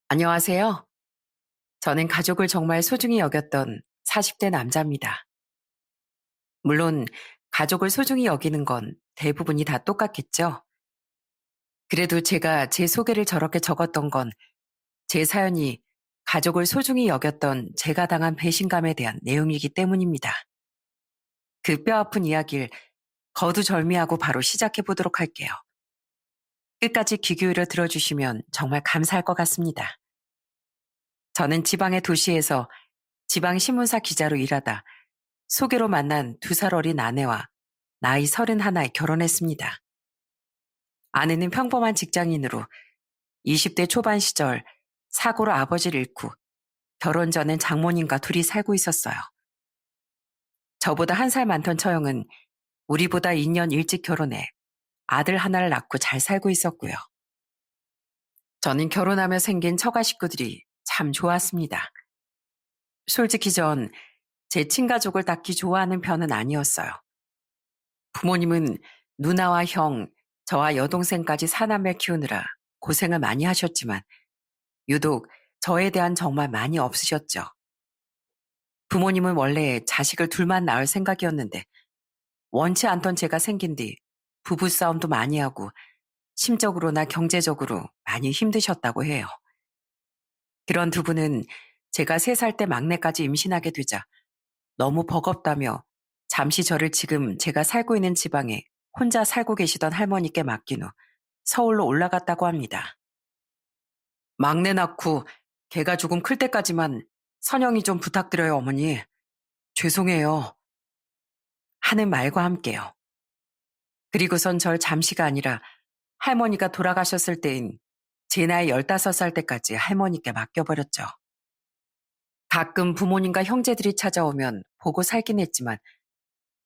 안녕하세요. 저는 가족을 정말 소중히 여겼던 40대 남자입니다. 물론 가족을 소중히 여기는 건 대부분이 다 똑같겠죠. 그래도 제가 제 소개를 저렇게 적었던 건 제 사연이 가족을 소중히 여겼던 제가 당한 배신감에 대한 내용이기 때문입니다. 그 뼈아픈 이야기를 거두절미하고 바로 시작해 보도록 할게요. 끝까지 귀 기울여 들어주시면 정말 감사할 것 같습니다. 저는 지방의 도시에서 지방신문사 기자로 일하다 소개로 만난 2살 어린 아내와 나이 31에 결혼했습니다. 아내는 평범한 직장인으로 20대 초반 시절 사고로 아버지를 잃고 결혼 전엔 장모님과 둘이 살고 있었어요. 저보다 1살 많던 처형은 우리보다 2년 일찍 결혼해 아들 하나를 낳고 잘 살고 있었고요. 저는 결혼하며 생긴 처가 식구들이 참 좋았습니다. 솔직히 전 제 친가족을 딱히 좋아하는 편은 아니었어요. 부모님은 누나와 형, 저와 여동생까지 사남매 키우느라 고생을 많이 하셨지만 유독 저에 대한 정말 많이 없으셨죠. 부모님은 원래 자식을 둘만 낳을 생각이었는데 원치 않던 제가 생긴 뒤 부부싸움도 많이 하고 심적으로나 경제적으로 많이 힘드셨다고 해요. 그런 두 분은 제가 3살 때 막내까지 임신하게 되자 너무 버겁다며 잠시 저를 지금 제가 살고 있는 지방에 혼자 살고 계시던 할머니께 맡긴 후 서울로 올라갔다고 합니다. 막내 낳고 걔가 조금 클 때까지만 선영이 좀 부탁드려요, 어머니. 죄송해요. 하는 말과 함께요. 그리고선 절 잠시가 아니라 할머니가 돌아가셨을 때인 제 나이 15살 때까지 할머니께 맡겨버렸죠. 가끔 부모님과 형제들이 찾아오면 보고 살긴 했지만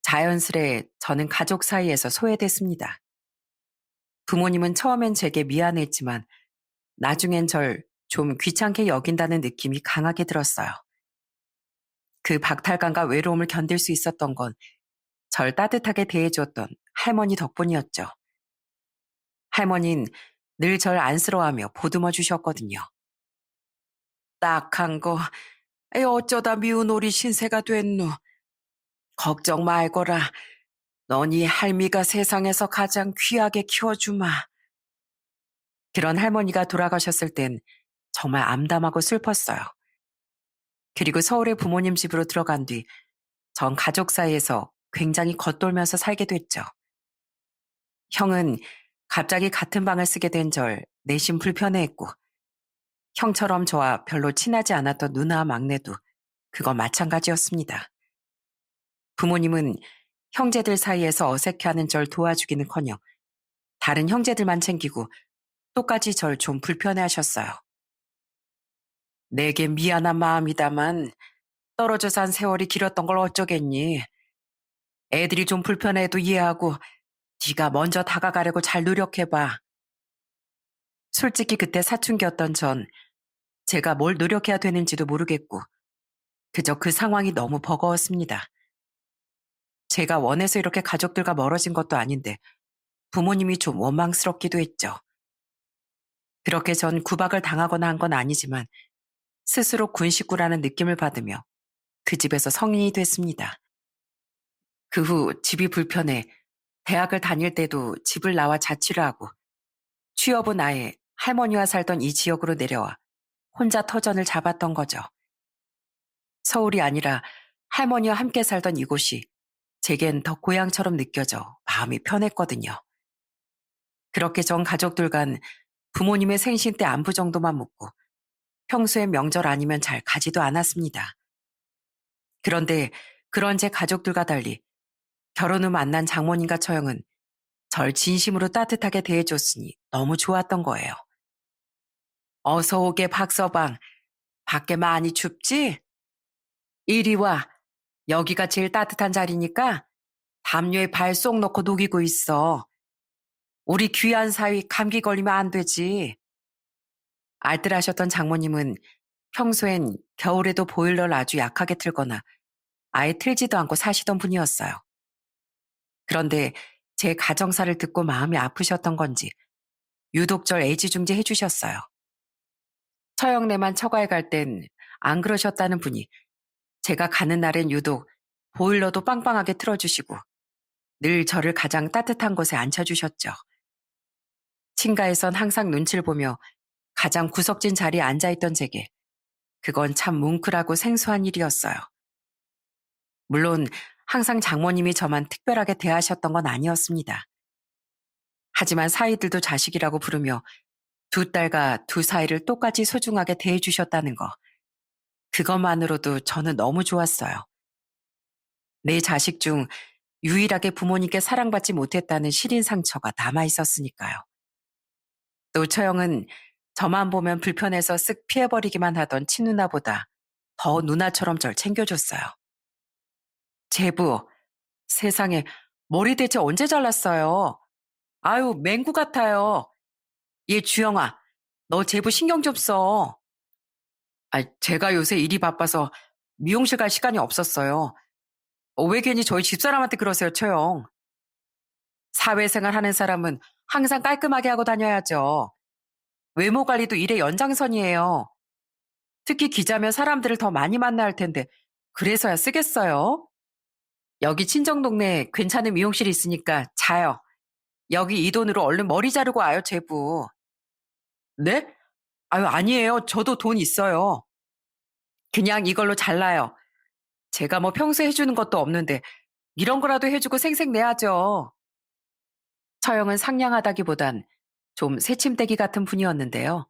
자연스레 저는 가족 사이에서 소외됐습니다. 부모님은 처음엔 제게 미안했지만 나중엔 절 좀 귀찮게 여긴다는 느낌이 강하게 들었어요. 그 박탈감과 외로움을 견딜 수 있었던 건 절 따뜻하게 대해줬던 할머니 덕분이었죠. 할머니는 늘 절 안쓰러워하며 보듬어 주셨거든요. 딱한 거, 어쩌다 미운 오리 신세가 됐노. 걱정 말거라. 너니 할미가 세상에서 가장 귀하게 키워주마. 그런 할머니가 돌아가셨을 땐 정말 암담하고 슬펐어요. 그리고 서울의 부모님 집으로 들어간 뒤 전 가족 사이에서 굉장히 겉돌면서 살게 됐죠. 형은 갑자기 같은 방을 쓰게 된 절 내심 불편해했고 형처럼 저와 별로 친하지 않았던 누나와 막내도 그건 마찬가지였습니다. 부모님은 형제들 사이에서 어색해하는 절 도와주기는커녕 다른 형제들만 챙기고 똑같이 절 좀 불편해하셨어요. 내게 미안한 마음이다만 떨어져 산 세월이 길었던 걸 어쩌겠니. 애들이 좀 불편해도 이해하고 네가 먼저 다가가려고 잘 노력해봐. 솔직히 그때 사춘기였던 전 제가 뭘 노력해야 되는지도 모르겠고 그저 그 상황이 너무 버거웠습니다. 제가 원해서 이렇게 가족들과 멀어진 것도 아닌데 부모님이 좀 원망스럽기도 했죠. 그렇게 전 구박을 당하거나 한 건 아니지만 스스로 군 식구라는 느낌을 받으며 그 집에서 성인이 됐습니다. 그 후 집이 불편해 대학을 다닐 때도 집을 나와 자취를 하고 취업은 아예 할머니와 살던 이 지역으로 내려와 혼자 터전을 잡았던 거죠. 서울이 아니라 할머니와 함께 살던 이곳이 제겐 더 고향처럼 느껴져 마음이 편했거든요. 그렇게 전 가족들간 부모님의 생신 때 안부 정도만 묻고 평소에 명절 아니면 잘 가지도 않았습니다. 그런데 그런 제 가족들과 달리 결혼 후 만난 장모님과 처형은 절 진심으로 따뜻하게 대해줬으니 너무 좋았던 거예요. 어서 오게 박서방. 밖에 많이 춥지? 이리 와. 여기가 제일 따뜻한 자리니까 담요에 발 쏙 넣고 녹이고 있어. 우리 귀한 사위 감기 걸리면 안 되지. 알뜰하셨던 장모님은 평소엔 겨울에도 보일러를 아주 약하게 틀거나 아예 틀지도 않고 사시던 분이었어요. 그런데 제 가정사를 듣고 마음이 아프셨던 건지 유독 절 애지중지 해주셨어요. 처형네만 처가에 갈 땐 안 그러셨다는 분이 제가 가는 날엔 유독 보일러도 빵빵하게 틀어주시고 늘 저를 가장 따뜻한 곳에 앉혀주셨죠. 친가에선 항상 눈치를 보며 가장 구석진 자리에 앉아있던 제게 그건 참 뭉클하고 생소한 일이었어요. 물론 항상 장모님이 저만 특별하게 대하셨던 건 아니었습니다. 하지만 사위들도 자식이라고 부르며 두 딸과 두 사이를 똑같이 소중하게 대해주셨다는 거. 그것만으로도 저는 너무 좋았어요. 내 자식 중 유일하게 부모님께 사랑받지 못했다는 시린 상처가 남아있었으니까요. 또 처형은 저만 보면 불편해서 쓱 피해버리기만 하던 친누나보다 더 누나처럼 절 챙겨줬어요. 제부, 세상에 머리 대체 언제 잘랐어요? 아유, 맹구 같아요. 얘 주영아, 너 제부 신경 좀 써. 제가 요새 일이 바빠서 미용실 갈 시간이 없었어요. 왜 괜히 저희 집사람한테 그러세요, 처형. 사회생활 하는 사람은 항상 깔끔하게 하고 다녀야죠. 외모 관리도 일의 연장선이에요. 특히 기자면 사람들을 더 많이 만나야 할 텐데 그래서야 쓰겠어요? 여기 친정 동네에 괜찮은 미용실이 있으니까 자요. 여기 이 돈으로 얼른 머리 자르고 와요, 제부. 네? 아유, 아니에요. 저도 돈 있어요. 그냥 이걸로 잘라요. 제가 뭐 평소에 해주는 것도 없는데 이런 거라도 해주고 생색내야죠. 처형은 상냥하다기보단 좀 새침대기 같은 분이었는데요.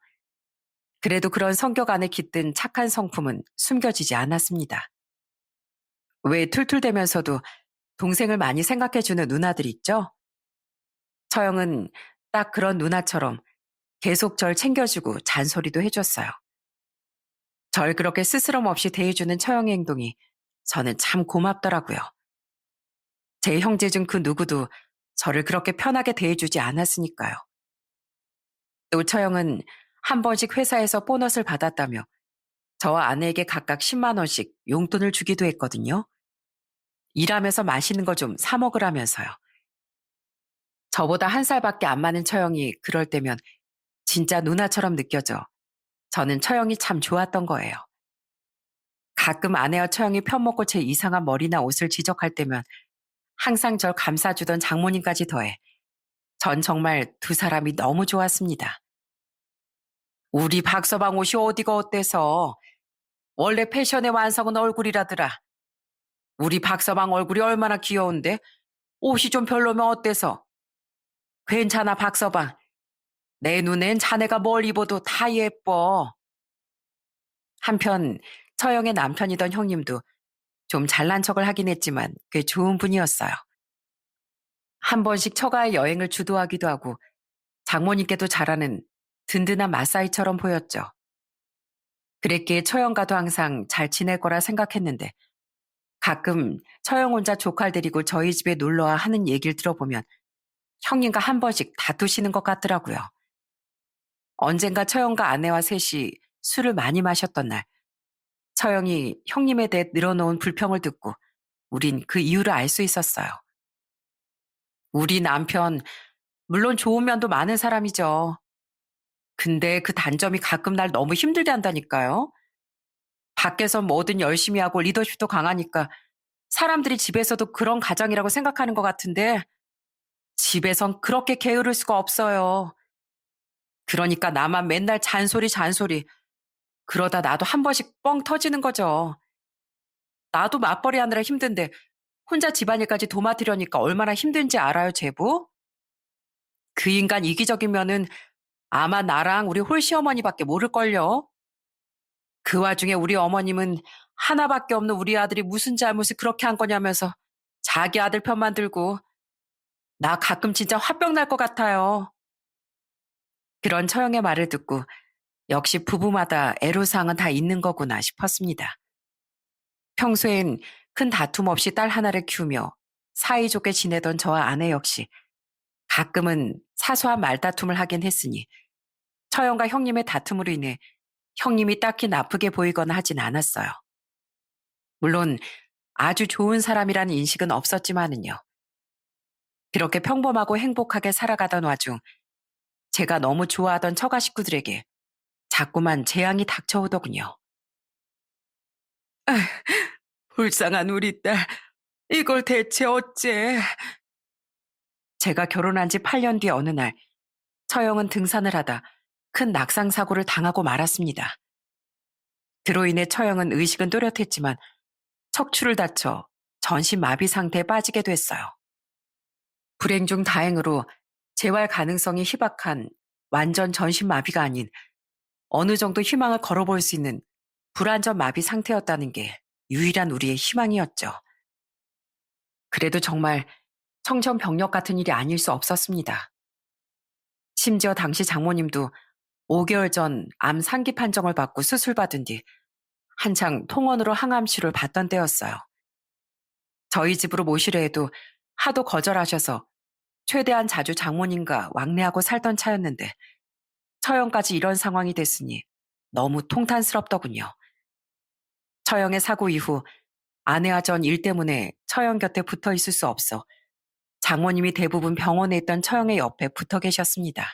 그래도 그런 성격 안에 깃든 착한 성품은 숨겨지지 않았습니다. 왜 툴툴대면서도 동생을 많이 생각해주는 누나들 있죠? 처형은 딱 그런 누나처럼 계속 절 챙겨주고 잔소리도 해줬어요. 절 그렇게 스스럼 없이 대해주는 처형의 행동이 저는 참 고맙더라고요. 제 형제 중 그 누구도 저를 그렇게 편하게 대해주지 않았으니까요. 또 처형은 한 번씩 회사에서 보너스를 받았다며 저와 아내에게 각각 10만 원씩 용돈을 주기도 했거든요. 일하면서 맛있는 거 좀 사 먹으라면서요. 저보다 한 살밖에 안 많은 처형이 그럴 때면 진짜 누나처럼 느껴져 저는 처형이 참 좋았던 거예요. 가끔 아내와 처형이 편먹고 제 이상한 머리나 옷을 지적할 때면 항상 절 감싸주던 장모님까지 더해 전 정말 두 사람이 너무 좋았습니다. 우리 박서방 옷이 어디가 어때서 원래 패션의 완성은 얼굴이라더라. 우리 박서방 얼굴이 얼마나 귀여운데 옷이 좀 별로면 어때서? 괜찮아 박서방. 내 눈엔 자네가 뭘 입어도 다 예뻐. 한편 처형의 남편이던 형님도 좀 잘난 척을 하긴 했지만 꽤 좋은 분이었어요. 한 번씩 처가에 여행을 주도하기도 하고 장모님께도 잘하는 든든한 마사이처럼 보였죠. 그랬기에 처형과도 항상 잘 지낼 거라 생각했는데 가끔 처형 혼자 조카를 데리고 저희 집에 놀러와 하는 얘기를 들어보면 형님과 한 번씩 다투시는 것 같더라고요. 언젠가 처형과 아내와 셋이 술을 많이 마셨던 날 처형이 형님에 대해 늘어놓은 불평을 듣고 우린 그 이유를 알 수 있었어요. 우리 남편 물론 좋은 면도 많은 사람이죠. 근데 그 단점이 가끔 날 너무 힘들게 한다니까요. 밖에서 뭐든 열심히 하고 리더십도 강하니까 사람들이 집에서도 그런 가정이라고 생각하는 것 같은데 집에선 그렇게 게으를 수가 없어요. 그러니까 나만 맨날 잔소리 잔소리. 그러다 나도 한 번씩 뻥 터지는 거죠. 나도 맞벌이 하느라 힘든데 혼자 집안일까지 도맡으려니까 얼마나 힘든지 알아요, 제부? 그 인간 이기적이면은 아마 나랑 우리 홀시어머니밖에 모를걸요. 그 와중에 우리 어머님은 하나밖에 없는 우리 아들이 무슨 잘못을 그렇게 한 거냐면서 자기 아들 편만 들고 나 가끔 진짜 화병 날 것 같아요. 그런 처형의 말을 듣고 역시 부부마다 애로사항은 다 있는 거구나 싶었습니다. 평소엔 큰 다툼 없이 딸 하나를 키우며 사이좋게 지내던 저와 아내 역시 가끔은 사소한 말다툼을 하긴 했으니 처형과 형님의 다툼으로 인해 형님이 딱히 나쁘게 보이거나 하진 않았어요. 물론 아주 좋은 사람이라는 인식은 없었지만은요. 그렇게 평범하고 행복하게 살아가던 와중 제가 너무 좋아하던 처가 식구들에게 자꾸만 재앙이 닥쳐오더군요. 불쌍한 우리 딸, 이걸 대체 어째? 제가 결혼한 지 8년 뒤 어느 날, 처형은 등산을 하다 큰 낙상 사고를 당하고 말았습니다. 그로 인해 처형은 의식은 또렷했지만 척추를 다쳐 전신 마비 상태에 빠지게 됐어요. 불행 중 다행으로 재활 가능성이 희박한 완전 전신 마비가 아닌 어느 정도 희망을 걸어볼 수 있는 불완전 마비 상태였다는 게 유일한 우리의 희망이었죠. 그래도 정말 청천벽력 같은 일이 아닐 수 없었습니다. 심지어 당시 장모님도 5개월 전 암 상기 판정을 받고 수술받은 뒤 한창 통원으로 항암치료를 받던 때였어요. 저희 집으로 모시려 해도 하도 거절하셔서 최대한 자주 장모님과 왕래하고 살던 차였는데 처형까지 이런 상황이 됐으니 너무 통탄스럽더군요. 처형의 사고 이후 아내와 전 일 때문에 처형 곁에 붙어 있을 수 없어 장모님이 대부분 병원에 있던 처형의 옆에 붙어 계셨습니다.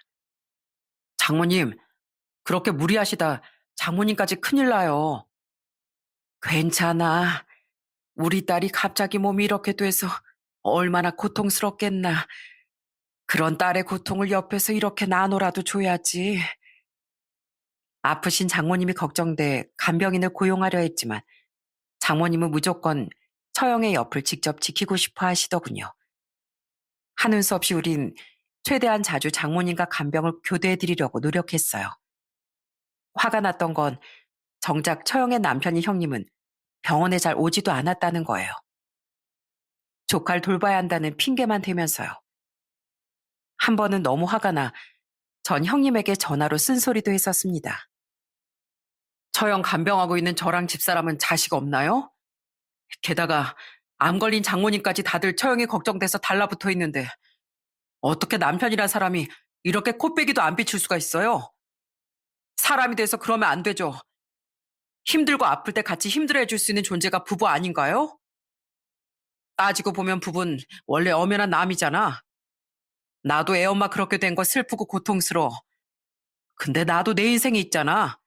장모님, 그렇게 무리하시다 장모님까지 큰일 나요. 괜찮아. 우리 딸이 갑자기 몸이 이렇게 돼서 얼마나 고통스럽겠나. 그런 딸의 고통을 옆에서 이렇게 나눠라도 줘야지. 아프신 장모님이 걱정돼 간병인을 고용하려 했지만 장모님은 무조건 처형의 옆을 직접 지키고 싶어 하시더군요. 하는 수 없이 우린 최대한 자주 장모님과 간병을 교대해 드리려고 노력했어요. 화가 났던 건 정작 처형의 남편인 형님은 병원에 잘 오지도 않았다는 거예요. 조카를 돌봐야 한다는 핑계만 대면서요. 한 번은 너무 화가 나 전 형님에게 전화로 쓴소리도 했었습니다. 처형 간병하고 있는 저랑 집사람은 자식 없나요? 게다가 암 걸린 장모님까지 다들 처형이 걱정돼서 달라붙어 있는데 어떻게 남편이란 사람이 이렇게 코빼기도 안 비출 수가 있어요? 사람이 돼서 그러면 안 되죠. 힘들고 아플 때 같이 힘들어 해줄 수 있는 존재가 부부 아닌가요? 따지고 보면 부부는 원래 엄연한 남이잖아. 나도 애 엄마 그렇게 된 거 슬프고 고통스러워. 근데 나도 내 인생이 있잖아.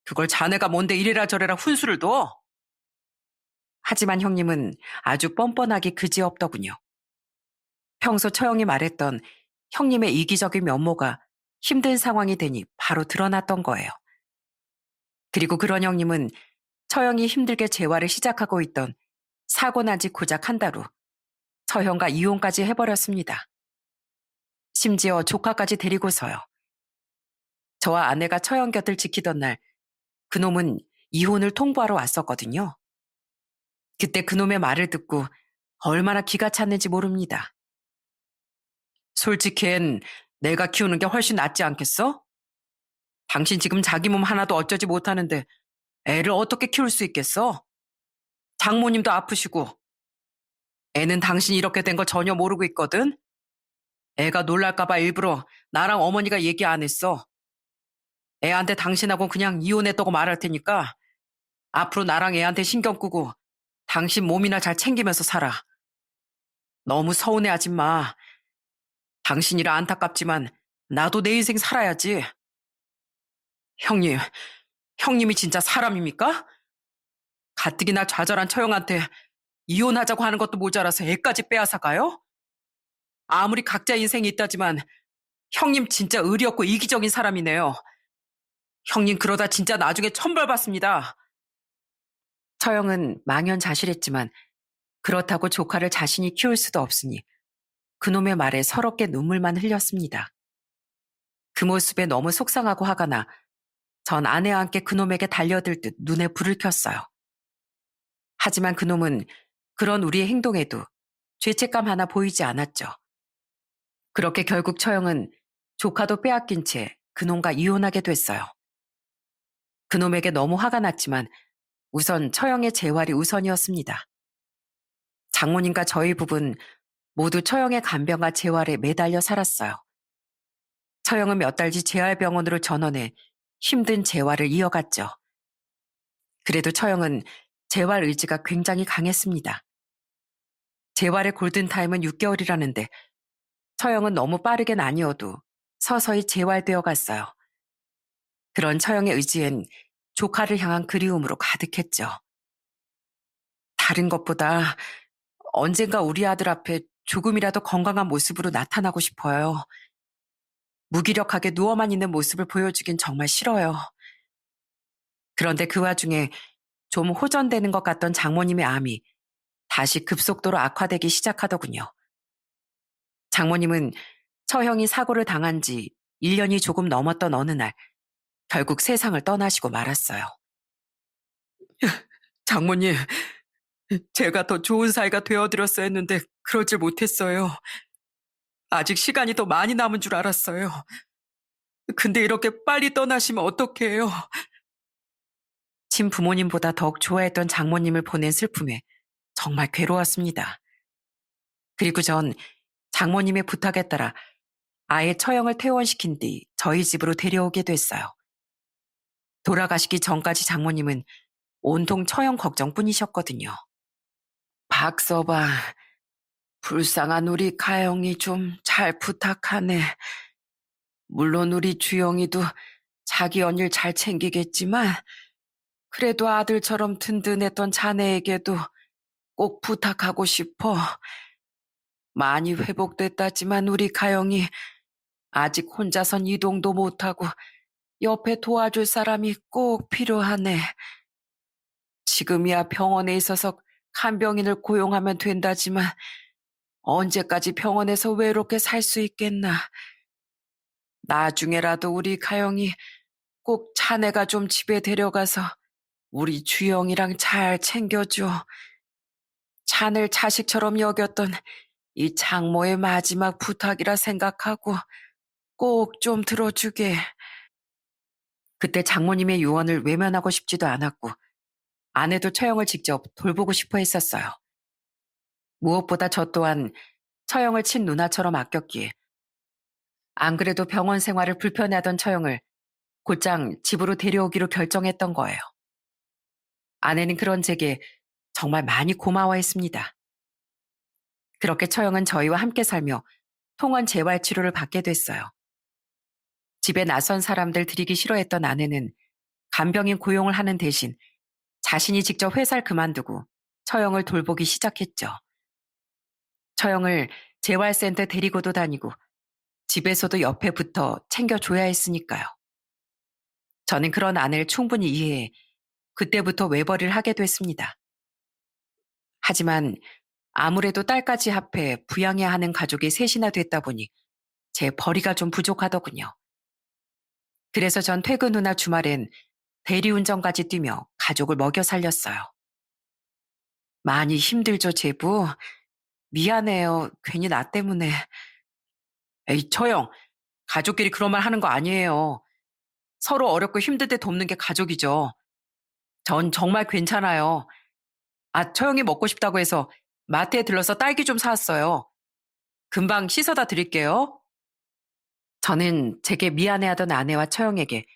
그걸 자네가 뭔데 이래라 저래라 훈수를 둬? 하지만 형님은 아주 뻔뻔하게 그지없더군요. 평소 처형이 말했던 형님의 이기적인 면모가 힘든 상황이 되니 바로 드러났던 거예요. 그리고 그런 형님은 처형이 힘들게 재활을 시작하고 있던 사고 난 지 고작 한 달 후 처형과 이혼까지 해버렸습니다. 심지어 조카까지 데리고서요. 저와 아내가 처형 곁을 지키던 날 그놈은 이혼을 통보하러 왔었거든요. 그때 그놈의 말을 듣고 얼마나 기가 찼는지 모릅니다. 솔직히 앤 내가 키우는 게 훨씬 낫지 않겠어? 당신 지금 자기 몸 하나도 어쩌지 못하는데 애를 어떻게 키울 수 있겠어? 장모님도 아프시고 애는 당신이 이렇게 된 거 전혀 모르고 있거든? 애가 놀랄까봐 일부러 나랑 어머니가 얘기 안 했어. 애한테 당신하고 그냥 이혼했다고 말할 테니까 앞으로 나랑 애한테 신경 끄고 당신 몸이나 잘 챙기면서 살아. 너무 서운해하지 마. 당신이라 안타깝지만 나도 내 인생 살아야지. 형님, 형님이 진짜 사람입니까? 가뜩이나 좌절한 처형한테 이혼하자고 하는 것도 모자라서 애까지 빼앗아가요? 아무리 각자 인생이 있다지만 형님 진짜 의리 없고 이기적인 사람이네요. 형님 그러다 진짜 나중에 천벌 받습니다. 처형은 망연자실했지만 그렇다고 조카를 자신이 키울 수도 없으니 그놈의 말에 서럽게 눈물만 흘렸습니다. 그 모습에 너무 속상하고 화가 나 전 아내와 함께 그놈에게 달려들듯 눈에 불을 켰어요. 하지만 그놈은 그런 우리의 행동에도 죄책감 하나 보이지 않았죠. 그렇게 결국 처형은 조카도 빼앗긴 채 그놈과 이혼하게 됐어요. 그놈에게 너무 화가 났지만 우선 처형의 재활이 우선이었습니다. 장모님과 저희 부부는 모두 처형의 간병과 재활에 매달려 살았어요. 처형은 몇 달 뒤 재활병원으로 전원해 힘든 재활을 이어갔죠. 그래도 처형은 재활 의지가 굉장히 강했습니다. 재활의 골든타임은 6개월이라는데 처형은 너무 빠르게는 아니어도 서서히 재활되어 갔어요. 그런 처형의 의지엔 조카를 향한 그리움으로 가득했죠. 다른 것보다 언젠가 우리 아들 앞에 조금이라도 건강한 모습으로 나타나고 싶어요. 무기력하게 누워만 있는 모습을 보여주긴 정말 싫어요. 그런데 그 와중에 좀 호전되는 것 같던 장모님의 암이 다시 급속도로 악화되기 시작하더군요. 장모님은 처형이 사고를 당한 지 1년이 조금 넘었던 어느 날 결국 세상을 떠나시고 말았어요. 장모님, 제가 더 좋은 사이가 되어드렸어야 했는데 그러질 못했어요. 아직 시간이 더 많이 남은 줄 알았어요. 근데 이렇게 빨리 떠나시면 어떡해요? 친부모님보다 더욱 좋아했던 장모님을 보낸 슬픔에 정말 괴로웠습니다. 그리고 전 장모님의 부탁에 따라 아예 처형을 퇴원시킨 뒤 저희 집으로 데려오게 됐어요. 돌아가시기 전까지 장모님은 온통 처형 걱정뿐이셨거든요. 박서방, 불쌍한 우리 가영이 좀 잘 부탁하네. 물론 우리 주영이도 자기 언니를 잘 챙기겠지만 그래도 아들처럼 든든했던 자네에게도 꼭 부탁하고 싶어. 많이 회복됐다지만 우리 가영이 아직 혼자선 이동도 못하고 옆에 도와줄 사람이 꼭 필요하네. 지금이야 병원에 있어서 간병인을 고용하면 된다지만 언제까지 병원에서 외롭게 살 수 있겠나. 나중에라도 우리 가영이 꼭 자네가 좀 집에 데려가서 우리 주영이랑 잘 챙겨줘. 자네를 자식처럼 여겼던 이 장모의 마지막 부탁이라 생각하고 꼭 좀 들어주게. 그때 장모님의 유언을 외면하고 싶지도 않았고 아내도 처형을 직접 돌보고 싶어 했었어요. 무엇보다 저 또한 처형을 친 누나처럼 아꼈기에 안 그래도 병원 생활을 불편해하던 처형을 곧장 집으로 데려오기로 결정했던 거예요. 아내는 그런 제게 정말 많이 고마워했습니다. 그렇게 처형은 저희와 함께 살며 통원 재활 치료를 받게 됐어요. 집에 낯선 사람들 들이기 싫어했던 아내는 간병인 고용을 하는 대신 자신이 직접 회사를 그만두고 처형을 돌보기 시작했죠. 처형을 재활센터 데리고도 다니고 집에서도 옆에 붙어 챙겨줘야 했으니까요. 저는 그런 아내를 충분히 이해해 그때부터 외벌이를 하게 됐습니다. 하지만 아무래도 딸까지 합해 부양해야 하는 가족이 셋이나 됐다 보니 제 벌이가 좀 부족하더군요. 그래서 전 퇴근 후나 주말엔 대리운전까지 뛰며 가족을 먹여 살렸어요. 많이 힘들죠, 제부? 미안해요. 괜히 나 때문에. 에이, 처형. 가족끼리 그런 말 하는 거 아니에요. 서로 어렵고 힘들 때 돕는 게 가족이죠. 전 정말 괜찮아요. 아, 처형이 먹고 싶다고 해서 마트에 들러서 딸기 좀 사왔어요. 금방 씻어다 드릴게요. 저는 제게 미안해하던 아내와 처형에게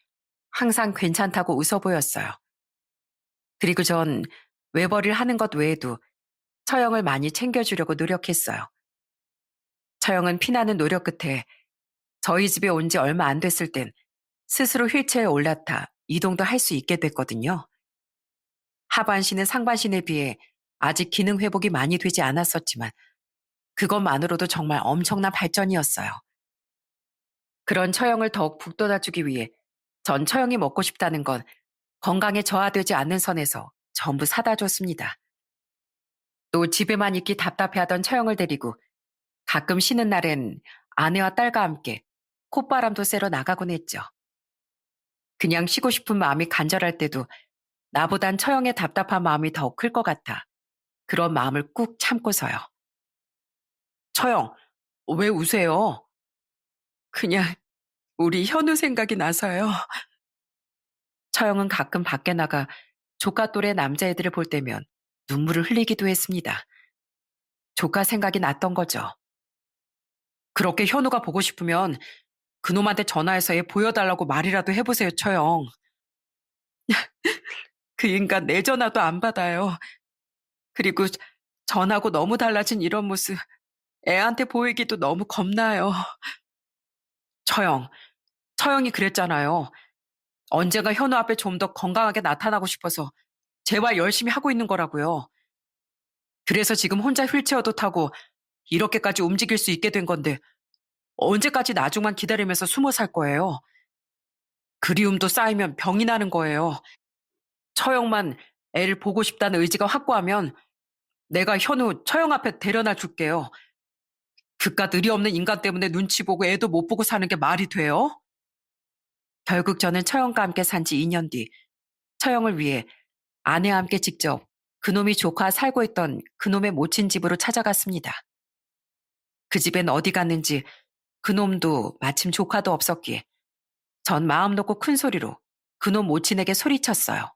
항상 괜찮다고 웃어 보였어요. 그리고 전 외벌이를 하는 것 외에도 처형을 많이 챙겨주려고 노력했어요. 처형은 피나는 노력 끝에 저희 집에 온 지 얼마 안 됐을 땐 스스로 휠체어에 올라타 이동도 할 수 있게 됐거든요. 하반신은 상반신에 비해 아직 기능 회복이 많이 되지 않았었지만 그것만으로도 정말 엄청난 발전이었어요. 그런 처형을 더욱 북돋아주기 위해 전 처형이 먹고 싶다는 건 건강에 저하되지 않는 선에서 전부 사다 줬습니다. 또 집에만 있기 답답해하던 처형을 데리고 가끔 쉬는 날엔 아내와 딸과 함께 콧바람도 쐬러 나가곤 했죠. 그냥 쉬고 싶은 마음이 간절할 때도 나보단 처형의 답답한 마음이 더 클 것 같아 그런 마음을 꾹 참고서요. 처형, 왜 우세요? 그냥 우리 현우 생각이 나서요. 처형은 가끔 밖에 나가 조카 또래 남자애들을 볼 때면 눈물을 흘리기도 했습니다. 조카 생각이 났던 거죠. 그렇게 현우가 보고 싶으면 그놈한테 전화해서 애 보여달라고 말이라도 해보세요, 처형. 그 인간 내 전화도 안 받아요. 그리고 전하고 너무 달라진 이런 모습 애한테 보이기도 너무 겁나요. 처형, 처형이 그랬잖아요. 언젠가 현우 앞에 좀 더 건강하게 나타나고 싶어서 재활 열심히 하고 있는 거라고요. 그래서 지금 혼자 휠체어도 타고 이렇게까지 움직일 수 있게 된 건데 언제까지 나중만 기다리면서 숨어 살 거예요? 그리움도 쌓이면 병이 나는 거예요. 처형만 애를 보고 싶다는 의지가 확고하면 내가 현우 처형 앞에 데려다 줄게요. 그깟 의리 없는 인간 때문에 눈치 보고 애도 못 보고 사는 게 말이 돼요? 결국 저는 처형과 함께 산 지 2년 뒤 처형을 위해 아내와 함께 직접 그놈이 조카 살고 있던 그놈의 모친 집으로 찾아갔습니다. 그 집엔 어디 갔는지 그놈도 마침 조카도 없었기에 전 마음 놓고 큰 소리로 그놈 모친에게 소리쳤어요.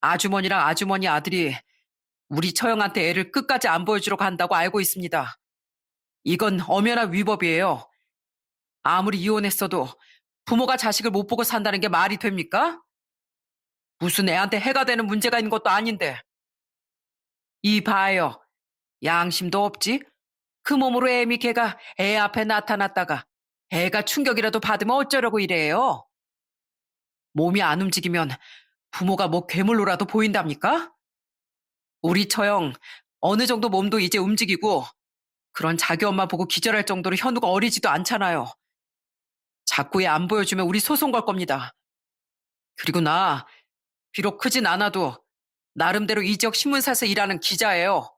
아주머니랑 아주머니 아들이 우리 처형한테 애를 끝까지 안 보여주러 간다고 알고 있습니다. 이건 엄연한 위법이에요. 아무리 이혼했어도 부모가 자식을 못 보고 산다는 게 말이 됩니까? 무슨 애한테 해가 되는 문제가 있는 것도 아닌데. 이 봐요. 양심도 없지? 그 몸으로 애미 걔가 애 앞에 나타났다가 애가 충격이라도 받으면 어쩌려고 이래요? 몸이 안 움직이면 부모가 뭐 괴물로라도 보인답니까? 우리 처형 어느 정도 몸도 이제 움직이고 그런 자기 엄마 보고 기절할 정도로 현우가 어리지도 않잖아요. 자꾸 애 안 보여주면 우리 소송 걸 겁니다. 그리고 나 비록 크진 않아도 나름대로 이 지역 신문사에서 일하는 기자예요.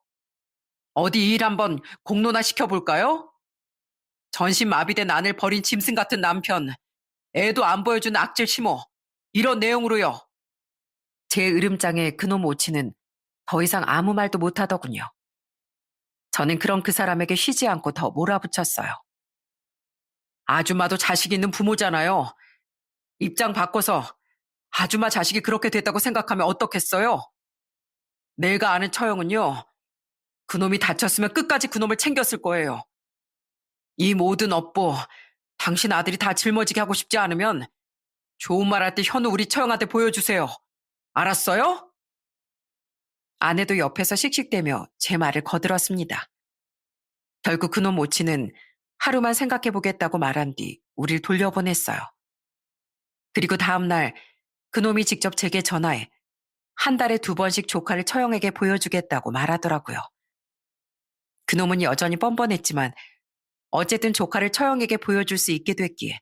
어디 일 한번 공론화 시켜볼까요? 전신 마비된 아내를 버린 짐승 같은 남편, 애도 안 보여준 악질 시모, 이런 내용으로요. 제 으름장에 그놈 오치는 더 이상 아무 말도 못하더군요. 저는 그런 그 사람에게 쉬지 않고 더 몰아붙였어요. 아줌마도 자식 있는 부모잖아요. 입장 바꿔서 아줌마 자식이 그렇게 됐다고 생각하면 어떻겠어요? 내가 아는 처형은요. 그놈이 다쳤으면 끝까지 그놈을 챙겼을 거예요. 이 모든 업보, 당신 아들이 다 짊어지게 하고 싶지 않으면 좋은 말 할 때 현우 우리 처형한테 보여주세요. 알았어요? 아내도 옆에서 씩씩대며 제 말을 거들었습니다. 결국 그놈 모치는 하루만 생각해보겠다고 말한 뒤 우릴 돌려보냈어요. 그리고 다음날 그놈이 직접 제게 전화해 한 달에 2번씩 조카를 처형에게 보여주겠다고 말하더라고요. 그놈은 여전히 뻔뻔했지만 어쨌든 조카를 처형에게 보여줄 수 있게 됐기에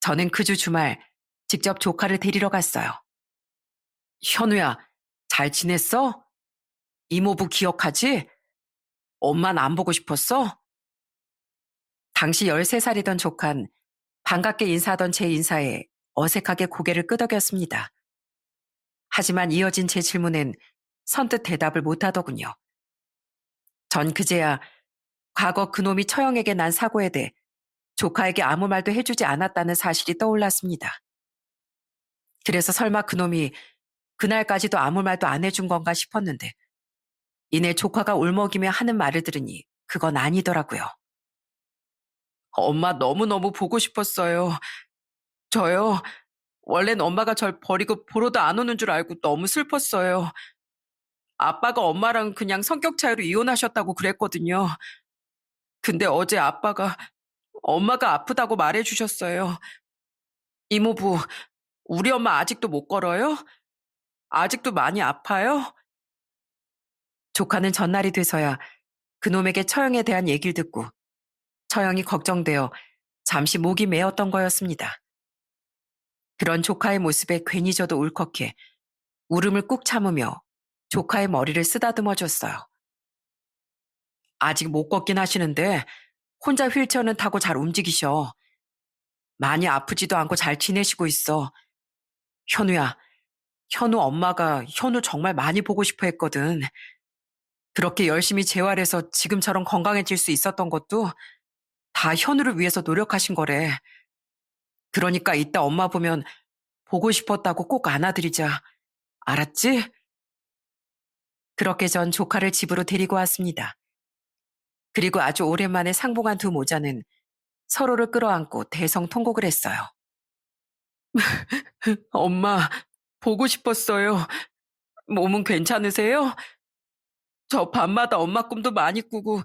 저는 그 주 주말 직접 조카를 데리러 갔어요. 현우야, 잘 지냈어? 이모부 기억하지? 엄만 안 보고 싶었어? 당시 13살이던 조칸 반갑게 인사하던 제 인사에 어색하게 고개를 끄덕였습니다. 하지만 이어진 제 질문엔 선뜻 대답을 못하더군요. 전 그제야 과거 그놈이 처형에게 난 사고에 대해 조카에게 아무 말도 해주지 않았다는 사실이 떠올랐습니다. 그래서 설마 그놈이 그날까지도 아무 말도 안 해준 건가 싶었는데 이내 조카가 울먹이며 하는 말을 들으니 그건 아니더라고요. 엄마 너무너무 보고 싶었어요. 저요. 원래는 엄마가 절 버리고 보러도 안 오는 줄 알고 너무 슬펐어요. 아빠가 엄마랑 그냥 성격 차이로 이혼하셨다고 그랬거든요. 근데 어제 아빠가 엄마가 아프다고 말해주셨어요. 이모부, 우리 엄마 아직도 못 걸어요? 아직도 많이 아파요? 조카는 전날이 돼서야 그놈에게 처형에 대한 얘기를 듣고 처형이 걱정되어 잠시 목이 메었던 거였습니다. 그런 조카의 모습에 괜히 저도 울컥해 울음을 꾹 참으며 조카의 머리를 쓰다듬어 줬어요. 아직 못 걷긴 하시는데 혼자 휠체어는 타고 잘 움직이셔. 많이 아프지도 않고 잘 지내시고 있어. 현우야, 현우 엄마가 현우 정말 많이 보고 싶어 했거든. 그렇게 열심히 재활해서 지금처럼 건강해질 수 있었던 것도 다 현우를 위해서 노력하신 거래. 그러니까 이따 엄마 보면 보고 싶었다고 꼭 안아드리자. 알았지? 그렇게 전 조카를 집으로 데리고 왔습니다. 그리고 아주 오랜만에 상봉한 두 모자는 서로를 끌어안고 대성통곡을 했어요. 엄마, 보고 싶었어요. 몸은 괜찮으세요? 저 밤마다 엄마 꿈도 많이 꾸고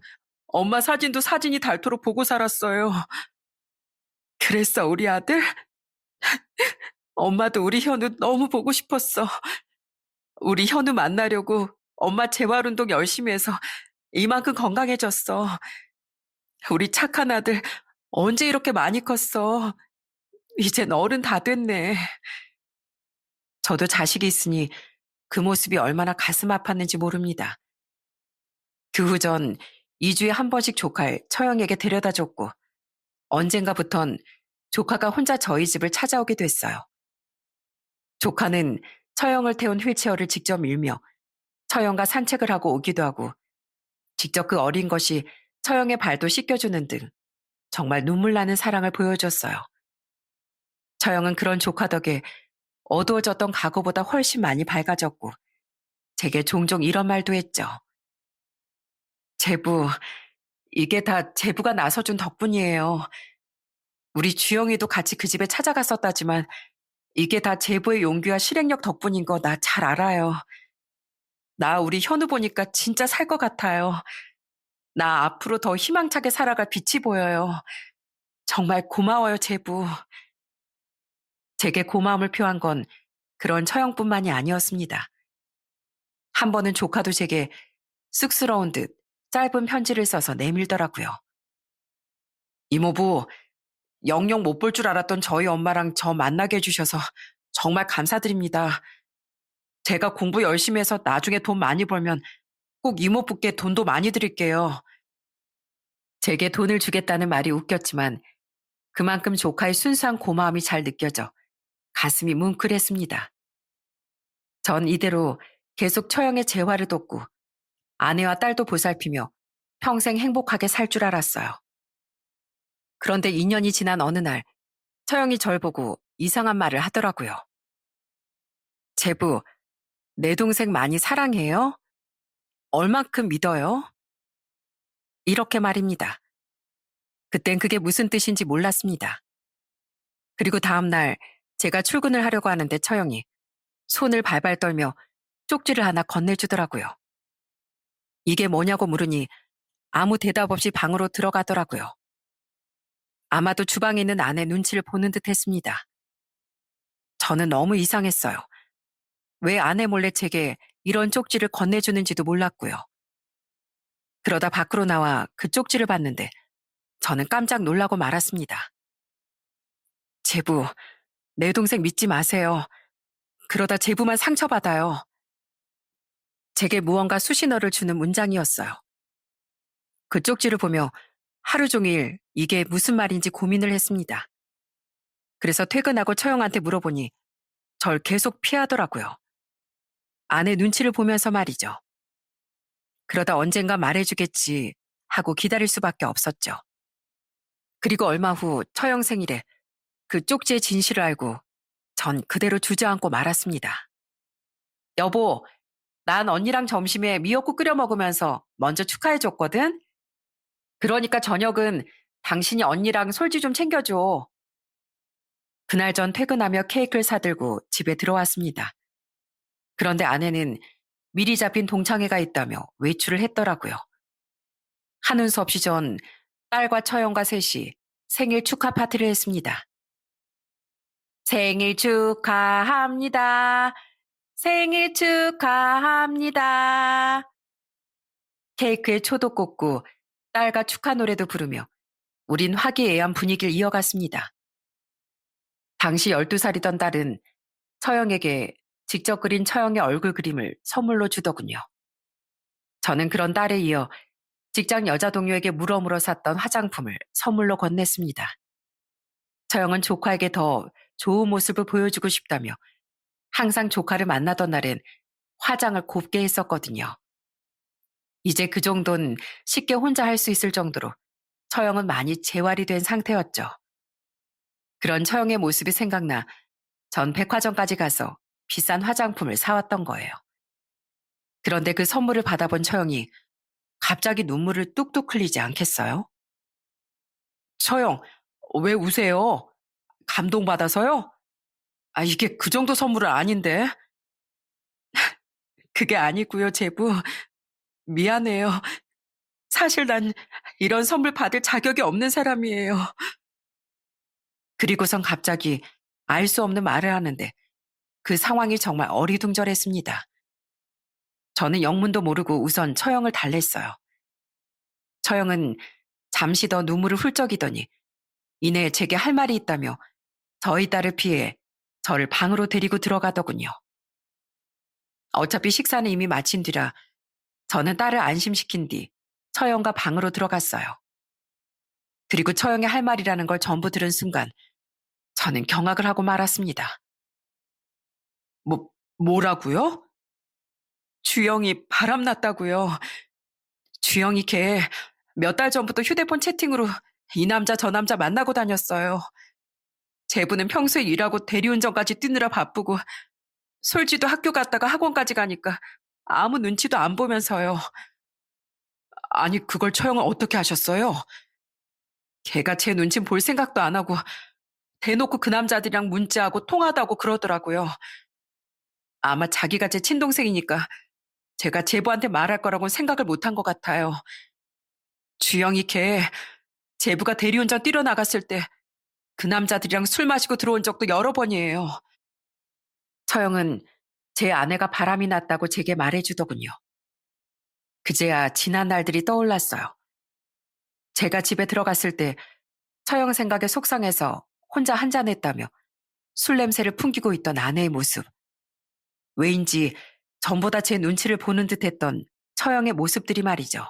엄마 사진도 사진이 닳도록 보고 살았어요. 그랬어, 우리 아들? 엄마도 우리 현우 너무 보고 싶었어. 우리 현우 만나려고 엄마 재활운동 열심히 해서 이만큼 건강해졌어. 우리 착한 아들 언제 이렇게 많이 컸어. 이젠 어른 다 됐네. 저도 자식이 있으니 그 모습이 얼마나 가슴 아팠는지 모릅니다. 그 후 전 2주에 한 번씩 조카를 처형에게 데려다 줬고 언젠가부턴 조카가 혼자 저희 집을 찾아오게 됐어요. 조카는 처형을 태운 휠체어를 직접 밀며 처형과 산책을 하고 오기도 하고 직접 그 어린 것이 처형의 발도 씻겨주는 등 정말 눈물 나는 사랑을 보여줬어요. 처형은 그런 조카 덕에 어두워졌던 과거보다 훨씬 많이 밝아졌고 제게 종종 이런 말도 했죠. 제부, 이게 다 제부가 나서준 덕분이에요. 우리 주영이도 같이 그 집에 찾아갔었다지만 이게 다 제부의 용기와 실행력 덕분인 거 나 잘 알아요. 나 우리 현우 보니까 진짜 살 것 같아요. 나 앞으로 더 희망차게 살아갈 빛이 보여요. 정말 고마워요, 제부. 제게 고마움을 표한 건 그런 처형뿐만이 아니었습니다. 한 번은 조카도 제게 쑥스러운 듯 짧은 편지를 써서 내밀더라고요. 이모부, 영영 못 볼 줄 알았던 저희 엄마랑 저 만나게 해주셔서 정말 감사드립니다. 제가 공부 열심히 해서 나중에 돈 많이 벌면 꼭 이모부께 돈도 많이 드릴게요. 제게 돈을 주겠다는 말이 웃겼지만 그만큼 조카의 순수한 고마움이 잘 느껴져 가슴이 뭉클했습니다. 전 이대로 계속 처형의 재활을 돕고 아내와 딸도 보살피며 평생 행복하게 살 줄 알았어요. 그런데 2년이 지난 어느 날 처형이 절 보고 이상한 말을 하더라고요. 제부, 내 동생 많이 사랑해요? 얼만큼 믿어요? 이렇게 말입니다. 그땐 그게 무슨 뜻인지 몰랐습니다. 그리고 다음 날 제가 출근을 하려고 하는데 처형이 손을 발발 떨며 쪽지를 하나 건네주더라고요. 이게 뭐냐고 물으니 아무 대답 없이 방으로 들어가더라고요. 아마도 주방에 있는 아내 눈치를 보는 듯 했습니다. 저는 너무 이상했어요. 왜 아내 몰래 제게 이런 쪽지를 건네주는지도 몰랐고요. 그러다 밖으로 나와 그 쪽지를 봤는데 저는 깜짝 놀라고 말았습니다. 제부, 내 동생 믿지 마세요. 그러다 제부만 상처받아요. 제게 무언가 수신어를 주는 문장이었어요. 그 쪽지를 보며 하루 종일 이게 무슨 말인지 고민을 했습니다. 그래서 퇴근하고 처형한테 물어보니 절 계속 피하더라고요. 아내 눈치를 보면서 말이죠. 그러다 언젠가 말해주겠지 하고 기다릴 수밖에 없었죠. 그리고 얼마 후 처형 생일에 그 쪽지의 진실을 알고 전 그대로 주저앉고 말았습니다. 여보, 난 언니랑 점심에 미역국 끓여 먹으면서 먼저 축하해줬거든? 그러니까 저녁은 당신이 언니랑 솔지 좀 챙겨줘. 그날 전 퇴근하며 케이크를 사들고 집에 들어왔습니다. 그런데 아내는 미리 잡힌 동창회가 있다며 외출을 했더라고요. 하는 수 없이 전 딸과 처형과 셋이 생일 축하 파티를 했습니다. 생일 축하합니다. 생일 축하합니다. 케이크에 초도 꽂고 딸과 축하 노래도 부르며 우린 화기애애한 분위기를 이어갔습니다. 당시 12살이던 딸은 처형에게 직접 그린 처형의 얼굴 그림을 선물로 주더군요. 저는 그런 딸에 이어 직장 여자 동료에게 물어물어 샀던 화장품을 선물로 건넸습니다. 처형은 조카에게 더 좋은 모습을 보여주고 싶다며 항상 조카를 만나던 날엔 화장을 곱게 했었거든요. 이제 그 정도는 쉽게 혼자 할 수 있을 정도로 처형은 많이 재활이 된 상태였죠. 그런 처형의 모습이 생각나 전 백화점까지 가서 비싼 화장품을 사왔던 거예요. 그런데 그 선물을 받아본 처형이 갑자기 눈물을 뚝뚝 흘리지 않겠어요? 처형, 왜 우세요? 감동받아서요? 아, 이게 그 정도 선물은 아닌데. 그게 아니고요, 제부. 미안해요. 사실 난 이런 선물 받을 자격이 없는 사람이에요. 그리고선 갑자기 알 수 없는 말을 하는데 그 상황이 정말 어리둥절했습니다. 저는 영문도 모르고 우선 처형을 달랬어요. 처형은 잠시 더 눈물을 훌쩍이더니 이내 제게 할 말이 있다며 저희 딸을 피해 저를 방으로 데리고 들어가더군요. 어차피 식사는 이미 마친 뒤라 저는 딸을 안심시킨 뒤 처형과 방으로 들어갔어요. 그리고 처형의 할 말이라는 걸 전부 들은 순간 저는 경악을 하고 말았습니다. 뭐라고요? 주영이 바람났다고요. 주영이 걔 몇 달 전부터 휴대폰 채팅으로 이 남자 저 남자 만나고 다녔어요. 제부는 평소에 일하고 대리운전까지 뛰느라 바쁘고 솔지도 학교 갔다가 학원까지 가니까 아무 눈치도 안 보면서요. 아니 그걸 처형을 어떻게 하셨어요? 걔가 제 눈치 볼 생각도 안 하고 대놓고 그 남자들이랑 문자하고 통화도 하고 그러더라고요. 아마 자기가 제 친동생이니까 제가 제부한테 말할 거라고는 생각을 못한 것 같아요. 주영이 걔 제부가 대리운전 뛰러 나갔을 때 그 남자들이랑 술 마시고 들어온 적도 여러 번이에요. 처형은 제 아내가 바람이 났다고 제게 말해주더군요. 그제야 지난 날들이 떠올랐어요. 제가 집에 들어갔을 때 처형 생각에 속상해서 혼자 한잔했다며 술 냄새를 풍기고 있던 아내의 모습. 왜인지 전보다 제 눈치를 보는 듯했던 처형의 모습들이 말이죠.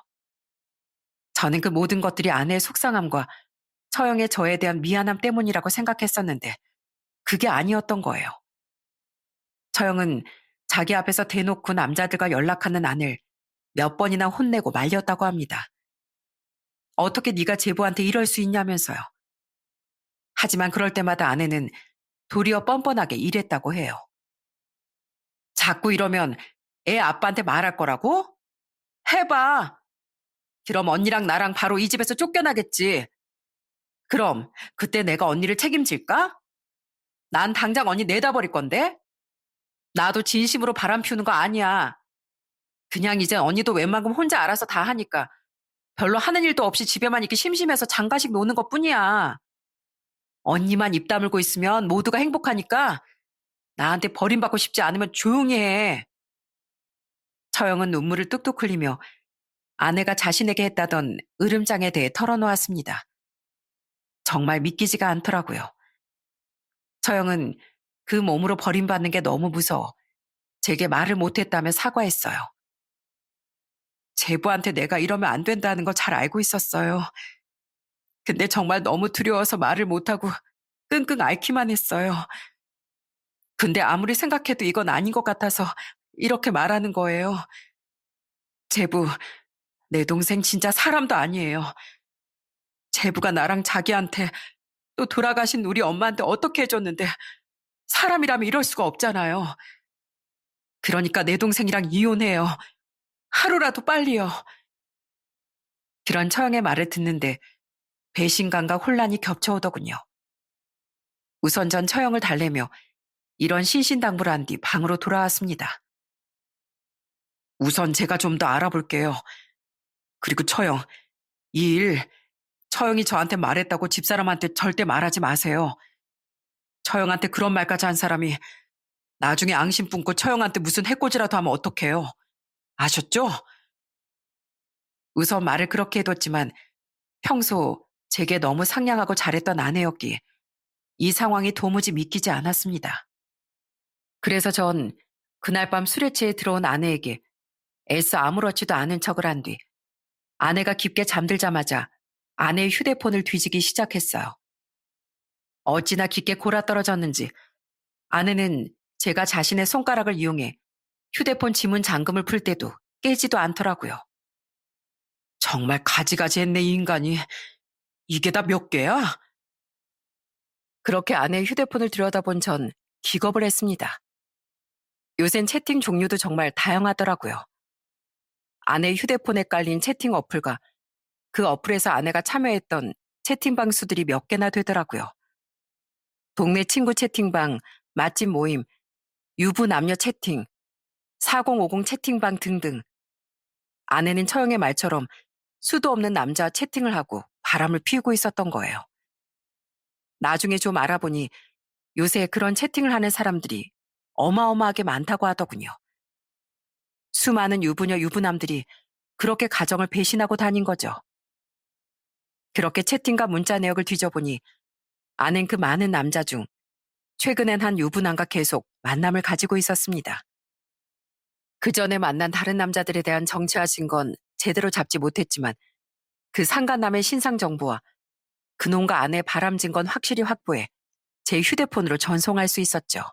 저는 그 모든 것들이 아내의 속상함과 처형의 저에 대한 미안함 때문이라고 생각했었는데 그게 아니었던 거예요. 처형은 자기 앞에서 대놓고 남자들과 연락하는 아내를 몇 번이나 혼내고 말렸다고 합니다. 어떻게 네가 제부한테 이럴 수 있냐면서요. 하지만 그럴 때마다 아내는 도리어 뻔뻔하게 이랬다고 해요. 자꾸 이러면 애 아빠한테 말할 거라고? 해봐. 그럼 언니랑 나랑 바로 이 집에서 쫓겨나겠지. 그럼 그때 내가 언니를 책임질까? 난 당장 언니 내다 버릴 건데? 나도 진심으로 바람 피우는 거 아니야. 그냥 이제 언니도 웬만큼 혼자 알아서 다 하니까 별로 하는 일도 없이 집에만 있기 심심해서 장가식 노는 것 뿐이야. 언니만 입 다물고 있으면 모두가 행복하니까 나한테 버림받고 싶지 않으면 조용히 해. 처형은 눈물을 뚝뚝 흘리며 아내가 자신에게 했다던 으름장에 대해 털어놓았습니다. 정말 믿기지가 않더라고요. 처형은 그 몸으로 버림받는 게 너무 무서워 제게 말을 못했다며 사과했어요. 제부한테 내가 이러면 안 된다는 걸 잘 알고 있었어요. 근데 정말 너무 두려워서 말을 못하고 끙끙 앓기만 했어요. 근데 아무리 생각해도 이건 아닌 것 같아서 이렇게 말하는 거예요. 제부, 내 동생 진짜 사람도 아니에요. 제부가 나랑 자기한테 또 돌아가신 우리 엄마한테 어떻게 해줬는데 사람이라면 이럴 수가 없잖아요. 그러니까 내 동생이랑 이혼해요. 하루라도 빨리요. 그런 처형의 말을 듣는데 배신감과 혼란이 겹쳐오더군요. 우선 전 처형을 달래며 이런 신신당부를 한 뒤 방으로 돌아왔습니다. 우선 제가 좀 더 알아볼게요. 그리고 처형, 이 일 처형이 저한테 말했다고 집사람한테 절대 말하지 마세요. 처형한테 그런 말까지 한 사람이 나중에 앙심 품고 처형한테 무슨 해코지라도 하면 어떡해요. 아셨죠? 우선 말을 그렇게 해뒀지만 평소 제게 너무 상냥하고 잘했던 아내였기에 이 상황이 도무지 믿기지 않았습니다. 그래서 전 그날 밤 술에 취해 들어온 아내에게 애써 아무렇지도 않은 척을 한 뒤 아내가 깊게 잠들자마자 아내의 휴대폰을 뒤지기 시작했어요. 어찌나 깊게 골아떨어졌는지 아내는 제가 자신의 손가락을 이용해 휴대폰 지문 잠금을 풀 때도 깨지도 않더라고요. 정말 가지가지 했네, 이 인간이. 이게 다 몇 개야? 그렇게 아내의 휴대폰을 들여다본 전 기겁을 했습니다. 요샌 채팅 종류도 정말 다양하더라고요. 아내의 휴대폰에 깔린 채팅 어플과 그 어플에서 아내가 참여했던 채팅방 수들이 몇 개나 되더라고요. 동네 친구 채팅방, 맛집 모임, 유부 남녀 채팅, 4050 채팅방 등등. 아내는 처형의 말처럼 수도 없는 남자와 채팅을 하고 바람을 피우고 있었던 거예요. 나중에 좀 알아보니 요새 그런 채팅을 하는 사람들이 어마어마하게 많다고 하더군요. 수많은 유부녀 유부남들이 그렇게 가정을 배신하고 다닌 거죠. 그렇게 채팅과 문자 내역을 뒤져보니 아낸 그 많은 남자 중 최근엔 한 유부남과 계속 만남을 가지고 있었습니다. 그 전에 만난 다른 남자들에 대한 정체와 증거는 제대로 잡지 못했지만 그 상간남의 신상 정보와 그놈과 아내의 바람 증거는 확실히 확보해 제 휴대폰으로 전송할 수 있었죠.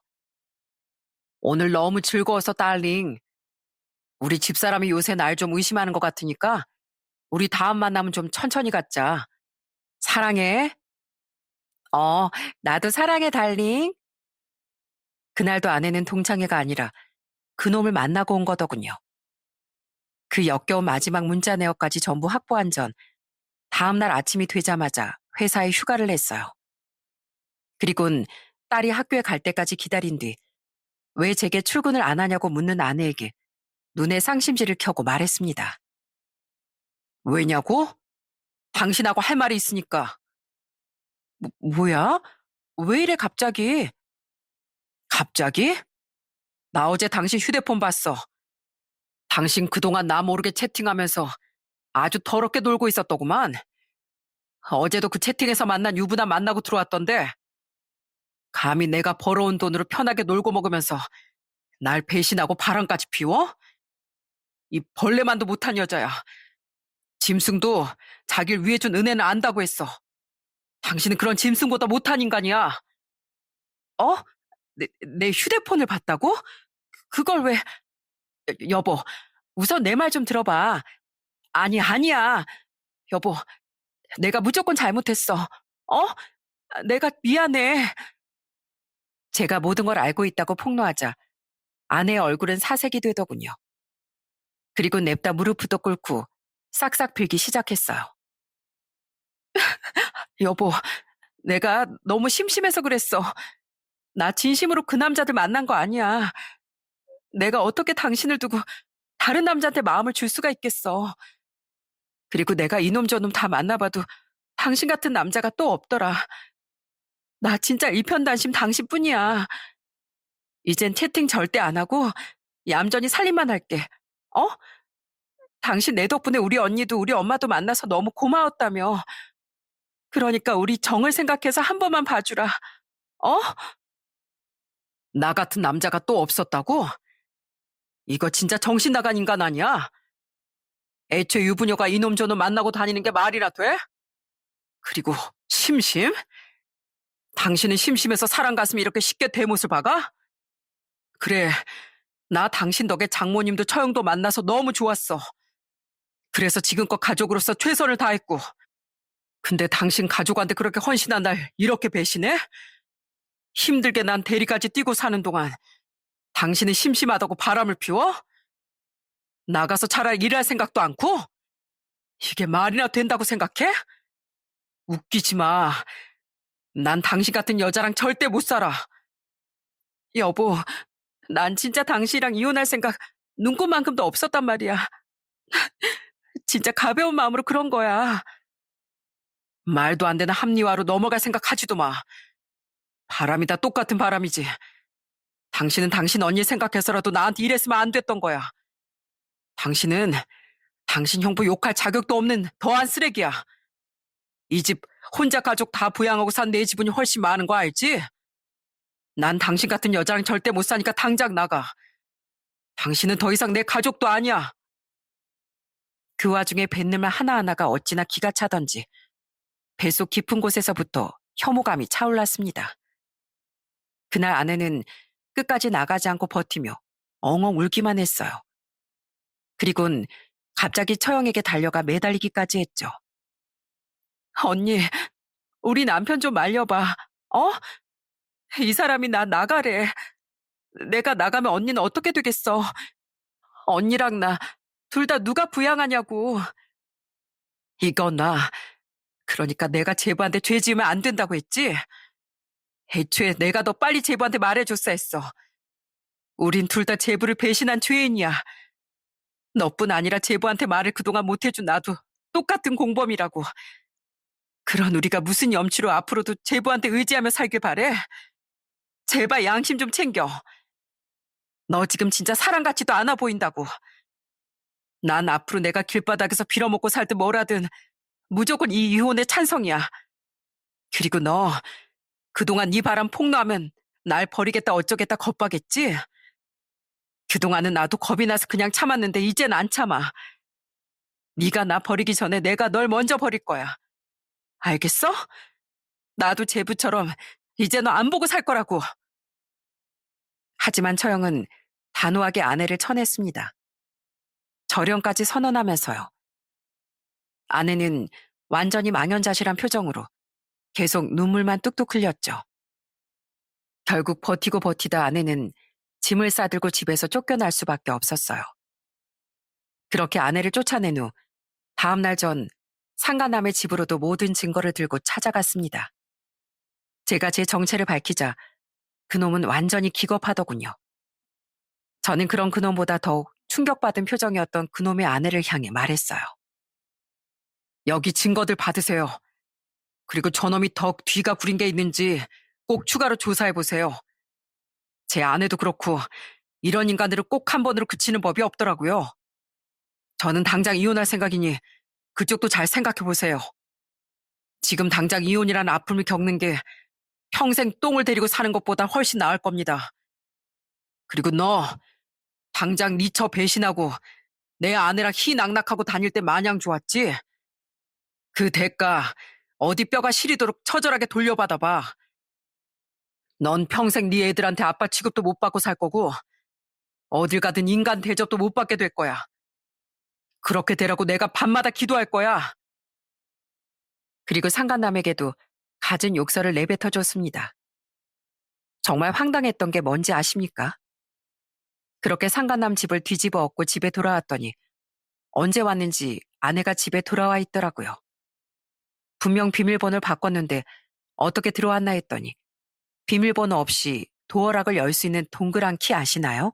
오늘 너무 즐거워서 달링. 우리 집사람이 요새 날 좀 의심하는 것 같으니까 우리 다음 만나면 좀 천천히 갖자. 사랑해. 어, 나도 사랑해 달링. 그날도 아내는 동창회가 아니라 그놈을 만나고 온 거더군요. 그 역겨운 마지막 문자 내역까지 전부 확보한 전 다음날 아침이 되자마자 회사에 휴가를 냈어요. 그리곤 딸이 학교에 갈 때까지 기다린 뒤 왜 제게 출근을 안 하냐고 묻는 아내에게 눈에 쌍심지를 켜고 말했습니다. 왜냐고? 당신하고 할 말이 있으니까. 뭐야? 왜 이래 갑자기? 갑자기? 나 어제 당신 휴대폰 봤어. 당신 그동안 나 모르게 채팅하면서 아주 더럽게 놀고 있었더구만. 어제도 그 채팅에서 만난 유부남 만나고 들어왔던데 감히 내가 벌어온 돈으로 편하게 놀고 먹으면서 날 배신하고 바람까지 피워? 이 벌레만도 못한 여자야. 짐승도 자기를 위해준 은혜는 안다고 했어. 당신은 그런 짐승보다 못한 인간이야. 어? 내 휴대폰을 봤다고? 그걸 왜... 여보, 우선 내 말 좀 들어봐. 아니야. 여보, 내가 무조건 잘못했어. 어? 내가 미안해. 제가 모든 걸 알고 있다고 폭로하자 아내의 얼굴은 사색이 되더군요. 그리고 냅다 무릎부터 꿇고 싹싹 빌기 시작했어요. 여보, 내가 너무 심심해서 그랬어. 나 진심으로 그 남자들 만난 거 아니야. 내가 어떻게 당신을 두고 다른 남자한테 마음을 줄 수가 있겠어. 그리고 내가 이놈 저놈 다 만나봐도 당신 같은 남자가 또 없더라. 나 진짜 일편단심 당신뿐이야. 이젠 채팅 절대 안 하고 얌전히 살림만 할게. 어? 당신 내 덕분에 우리 언니도 우리 엄마도 만나서 너무 고마웠다며. 그러니까 우리 정을 생각해서 한 번만 봐주라. 어? 나 같은 남자가 또 없었다고? 이거 진짜 정신 나간 인간 아니야? 애초에 유부녀가 이놈 저놈 만나고 다니는 게 말이나 돼? 그리고 심심? 당신은 심심해서 사람 가슴이 이렇게 쉽게 대못을 박아? 그래, 나 당신 덕에 장모님도 처형도 만나서 너무 좋았어. 그래서 지금껏 가족으로서 최선을 다했고. 근데 당신 가족한테 그렇게 헌신한 날 이렇게 배신해? 힘들게 난 대리까지 뛰고 사는 동안 당신은 심심하다고 바람을 피워? 나가서 차라리 일할 생각도 않고? 이게 말이나 된다고 생각해? 웃기지 마. 난 당신 같은 여자랑 절대 못 살아. 여보, 난 진짜 당신이랑 이혼할 생각 눈꼽만큼도 없었단 말이야. 진짜 가벼운 마음으로 그런 거야. 말도 안 되는 합리화로 넘어갈 생각하지도 마. 바람이 다 똑같은 바람이지. 당신은 당신 언니 생각해서라도 나한테 이랬으면 안 됐던 거야. 당신은 당신 형부 욕할 자격도 없는 더한 쓰레기야. 이 집 혼자 가족 다 부양하고 산 내 지분이 훨씬 많은 거 알지? 난 당신 같은 여자랑 절대 못 사니까 당장 나가. 당신은 더 이상 내 가족도 아니야. 그 와중에 뱃눈물 하나하나가 어찌나 기가 차던지 뱃속 깊은 곳에서부터 혐오감이 차올랐습니다. 그날 아내는 끝까지 나가지 않고 버티며 엉엉 울기만 했어요. 그리곤 갑자기 처형에게 달려가 매달리기까지 했죠. 언니, 우리 남편 좀 말려봐. 어? 이 사람이 나 나가래. 내가 나가면 언니는 어떻게 되겠어? 언니랑 나 둘 다 누가 부양하냐고. 이건 그러니까 내가 제부한테 죄 지으면 안 된다고 했지? 애초에 내가 더 빨리 제부한테 말해줬어 했어. 우린 둘 다 제부를 배신한 죄인이야. 너뿐 아니라 제부한테 말을 그동안 못해준 나도 똑같은 공범이라고. 그런 우리가 무슨 염치로 앞으로도 제부한테 의지하며 살길 바래? 제발 양심 좀 챙겨. 너 지금 진짜 사람 같지도 않아 보인다고. 난 앞으로 내가 길바닥에서 빌어먹고 살든 뭐라든 무조건 이 이혼에 찬성이야. 그리고 너 그동안 네 바람 폭로하면 날 버리겠다 어쩌겠다 겁박겠지? 그동안은 나도 겁이 나서 그냥 참았는데 이젠 안 참아. 네가 나 버리기 전에 내가 널 먼저 버릴 거야. 알겠어? 나도 제부처럼 이제 너 안 보고 살 거라고. 하지만 처형은 단호하게 아내를 쳐냈습니다. 절연까지 선언하면서요. 아내는 완전히 망연자실한 표정으로 계속 눈물만 뚝뚝 흘렸죠. 결국 버티고 버티다 아내는 짐을 싸들고 집에서 쫓겨날 수밖에 없었어요. 그렇게 아내를 쫓아낸 후 다음 날 전 상간남의 집으로도 모든 증거를 들고 찾아갔습니다. 제가 제 정체를 밝히자 그놈은 완전히 기겁하더군요. 저는 그런 그놈보다 더욱 충격받은 표정이었던 그놈의 아내를 향해 말했어요. 여기 증거들 받으세요. 그리고 저놈이 더 뒤가 구린 게 있는지 꼭 추가로 조사해보세요. 제 아내도 그렇고 이런 인간들을 꼭 한 번으로 그치는 법이 없더라고요. 저는 당장 이혼할 생각이니 그쪽도 잘 생각해보세요. 지금 당장 이혼이라는 아픔을 겪는 게 평생 똥을 데리고 사는 것보다 훨씬 나을 겁니다. 그리고 너 당장 네 처 배신하고 내 아내랑 희낙낙하고 다닐 때 마냥 좋았지? 그 대가 어디 뼈가 시리도록 처절하게 돌려받아봐. 넌 평생 네 애들한테 아빠 취급도 못 받고 살 거고 어딜 가든 인간 대접도 못 받게 될 거야. 그렇게 되라고 내가 밤마다 기도할 거야. 그리고 상간남에게도 갖은 욕설을 내뱉어 줬습니다. 정말 황당했던 게 뭔지 아십니까? 그렇게 상간남 집을 뒤집어 엎고 집에 돌아왔더니 언제 왔는지 아내가 집에 돌아와 있더라고요. 분명 비밀번호를 바꿨는데 어떻게 들어왔나 했더니 비밀번호 없이 도어락을 열 수 있는 동그란 키 아시나요?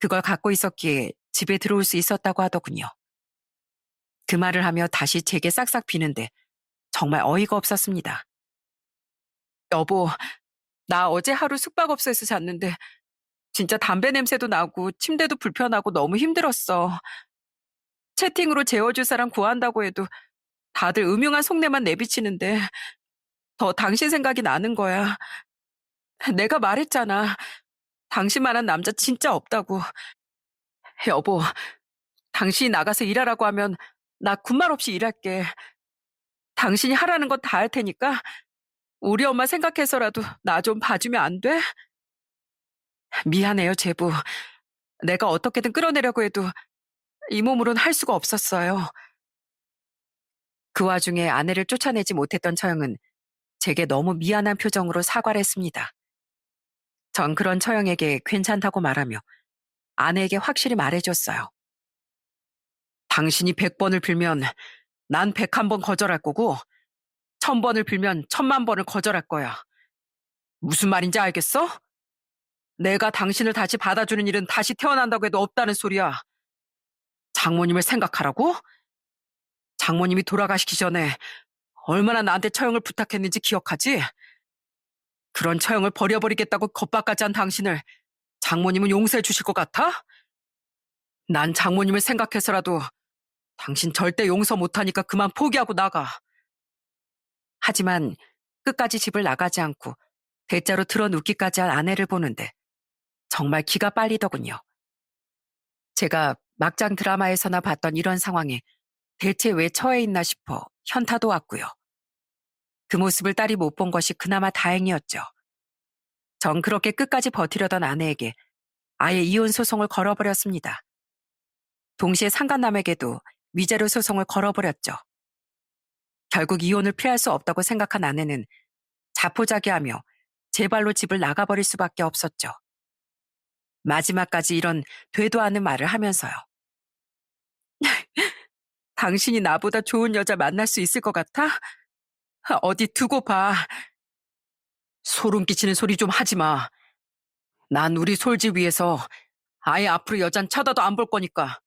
그걸 갖고 있었기에 집에 들어올 수 있었다고 하더군요. 그 말을 하며 다시 제게 싹싹 비는데 정말 어이가 없었습니다. 여보, 나 어제 하루 숙박업소에서 잤는데 진짜 담배 냄새도 나고 침대도 불편하고 너무 힘들었어. 채팅으로 재워줄 사람 구한다고 해도 다들 음흉한 속내만 내비치는데 더 당신 생각이 나는 거야. 내가 말했잖아. 당신만한 남자 진짜 없다고. 여보, 당신이 나가서 일하라고 하면 나 군말 없이 일할게. 당신이 하라는 건 다 할 테니까 우리 엄마 생각해서라도 나 좀 봐주면 안 돼? 미안해요, 제부. 내가 어떻게든 끌어내려고 해도 이 몸으론 할 수가 없었어요. 그 와중에 아내를 쫓아내지 못했던 처형은 제게 너무 미안한 표정으로 사과를 했습니다. 전 그런 처형에게 괜찮다고 말하며 아내에게 확실히 말해줬어요. 당신이 100번을 빌면 난 101번 거절할 거고 1000번을 빌면 1000만 번을 거절할 거야. 무슨 말인지 알겠어? 내가 당신을 다시 받아주는 일은 다시 태어난다고 해도 없다는 소리야. 장모님을 생각하라고? 장모님이 돌아가시기 전에 얼마나 나한테 처형을 부탁했는지 기억하지? 그런 처형을 버려버리겠다고 겁박까지 한 당신을 장모님은 용서해 주실 것 같아? 난 장모님을 생각해서라도 당신 절대 용서 못하니까 그만 포기하고 나가. 하지만 끝까지 집을 나가지 않고 대자로 틀어눕기까지 한 아내를 보는데 정말 기가 빨리더군요. 제가 막장 드라마에서나 봤던 이런 상황에 대체 왜 처해 있나 싶어 현타도 왔고요. 그 모습을 딸이 못 본 것이 그나마 다행이었죠. 전 그렇게 끝까지 버티려던 아내에게 아예 이혼 소송을 걸어버렸습니다. 동시에 상간남에게도 위자료 소송을 걸어버렸죠. 결국 이혼을 피할 수 없다고 생각한 아내는 자포자기하며 제 발로 집을 나가버릴 수밖에 없었죠. 마지막까지 이런 되도 않은 말을 하면서요. 당신이 나보다 좋은 여자 만날 수 있을 것 같아? 어디 두고 봐. 소름 끼치는 소리 좀 하지 마. 난 우리 솔지 위해서 아예 앞으로 여잔 쳐다도 안 볼 거니까.